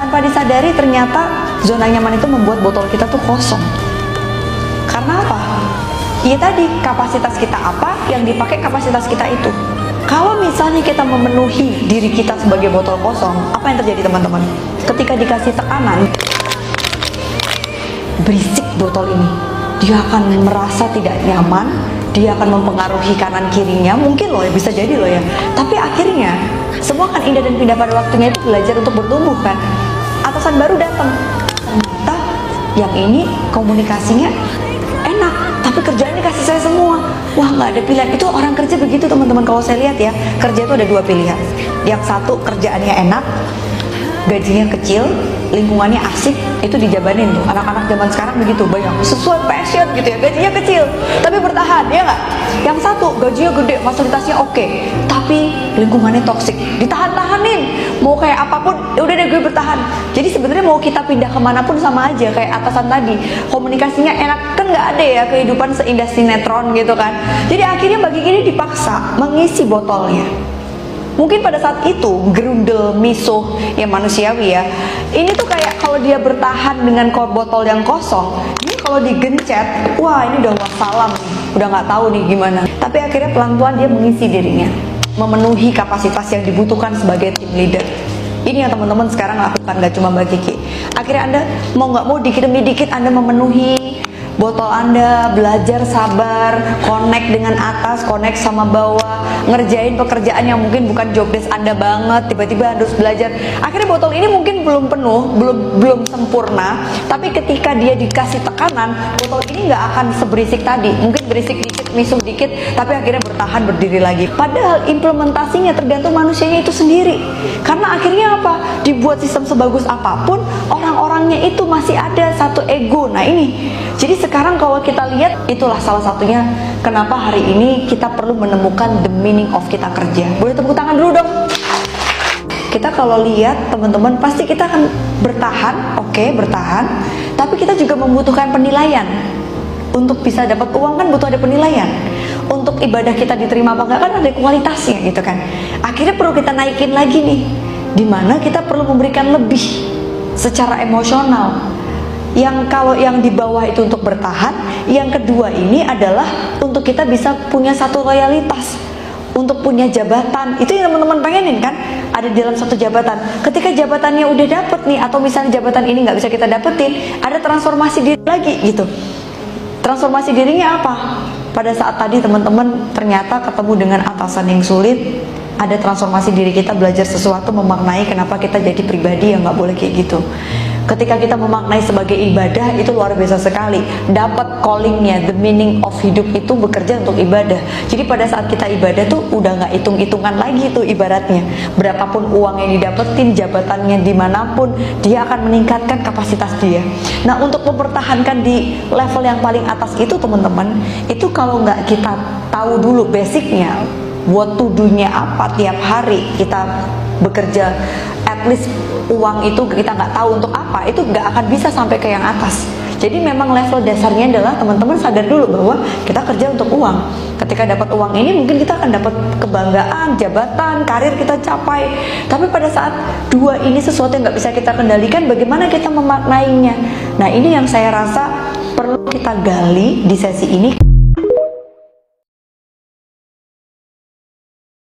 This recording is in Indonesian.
Tanpa disadari ternyata zona nyaman itu membuat botol kita tuh kosong. Karena apa? Ya tadi, kapasitas kita apa, yang dipakai kapasitas kita itu. Kalau misalnya kita memenuhi diri kita sebagai botol kosong, apa yang terjadi teman-teman? Ketika dikasih tekanan, berisik botol ini, dia akan merasa tidak nyaman, dia akan mempengaruhi kanan kirinya, mungkin loh ya, bisa jadi loh ya. Tapi akhirnya semua kan indah dan pindah pada waktunya, itu belajar untuk bertumbuh kan. Atasan baru datang, ternyata yang ini komunikasinya enak, tapi kerjaannya kasih saya semua. Wah, nggak ada pilihan. Itu orang kerja begitu teman-teman. Kalau saya lihat ya, kerja itu ada dua pilihan. Yang satu kerjaannya enak, gajinya kecil, lingkungannya asik, itu dijabanin tuh. Anak-anak zaman sekarang begitu, banyak sesuai passion gitu ya, gajinya kecil tapi bertahan, ya nggak? Yang satu gajinya gede, fasilitasnya oke, tapi lingkungannya toksik, ditahan-tahanin, mau kayak apapun, ya udah deh gue bertahan. Jadi sebenarnya mau kita pindah kemanapun sama aja, kayak atasan tadi, komunikasinya enak, kan nggak ada ya kehidupan seindah sinetron gitu kan. Jadi akhirnya bagi ini dipaksa mengisi botolnya. Mungkin pada saat itu gerundel, misuh, ya manusiawi ya. Ini tuh kayak kalau dia bertahan dengan botol yang kosong, dia kalau digencet, wah ini udah wassalam nih, udah nggak tahu nih gimana. Tapi akhirnya pelan-pelan dia mengisi dirinya, memenuhi kapasitas yang dibutuhkan sebagai tim leader. Ini yang teman-teman sekarang lakukan, gak cuma Mbak Kiki. Akhirnya Anda mau nggak mau, dikit demi dikit Anda memenuhi botol Anda, belajar sabar, connect dengan atas, connect sama bawah, ngerjain pekerjaan yang mungkin bukan job desk Anda banget, tiba-tiba harus belajar. Akhirnya botol ini mungkin belum penuh, belum sempurna, tapi ketika dia dikasih tekanan, botol ini nggak akan seberisik tadi. Mungkin berisik dikit, misuh dikit, tapi akhirnya bertahan, berdiri lagi. Padahal implementasinya tergantung manusianya itu sendiri. Karena akhirnya apa? Dibuat sistem sebagus apapun, orang-orangnya itu masih ada satu ego. Nah ini, jadi sekarang kalau kita lihat, itulah salah satunya kenapa hari ini kita perlu menemukan the meaning of kita kerja. Boleh tepuk tangan dulu dong. Kita kalau lihat teman-teman, pasti kita akan bertahan, oke, bertahan, tapi kita juga membutuhkan penilaian. Untuk bisa dapat uang kan butuh ada penilaian. Untuk ibadah kita diterima apa enggak kan ada kualitasnya gitu kan. Akhirnya perlu kita naikin lagi nih, dimana kita perlu memberikan lebih secara emosional. Yang kalau yang di bawah itu untuk bertahan, yang kedua ini adalah untuk kita bisa punya satu loyalitas, untuk punya jabatan. Itu yang teman-teman pengenin kan, ada di dalam satu jabatan. Ketika jabatannya udah dapet nih, atau misalnya jabatan ini nggak bisa kita dapetin, ada transformasi diri lagi gitu. Transformasi dirinya apa? Pada saat tadi teman-teman ternyata ketemu dengan atasan yang sulit, ada transformasi diri kita, belajar sesuatu, memaknai kenapa kita jadi pribadi yang nggak boleh kayak gitu. Ketika kita memaknai sebagai ibadah, itu luar biasa sekali. Dapat callingnya, the meaning of hidup itu bekerja untuk ibadah. Jadi pada saat kita ibadah tuh udah nggak hitung-hitungan lagi tuh ibaratnya. Berapapun uang yang didapetin, jabatannya dimanapun, dia akan meningkatkan kapasitas dia. Nah untuk mempertahankan di level yang paling atas itu teman-teman, itu kalau nggak kita tahu dulu basicnya, buat tuduhnya apa tiap hari kita bekerja, at least uang itu kita nggak tahu untuk apa, itu nggak akan bisa sampai ke yang atas. Jadi memang level dasarnya adalah teman-teman sadar dulu bahwa kita kerja untuk uang. Ketika dapat uang ini mungkin kita akan dapat kebanggaan, jabatan, karir kita capai. Tapi pada saat dua ini sesuatu yang nggak bisa kita kendalikan, bagaimana kita memaknainya? Nah ini yang saya rasa perlu kita gali di sesi ini.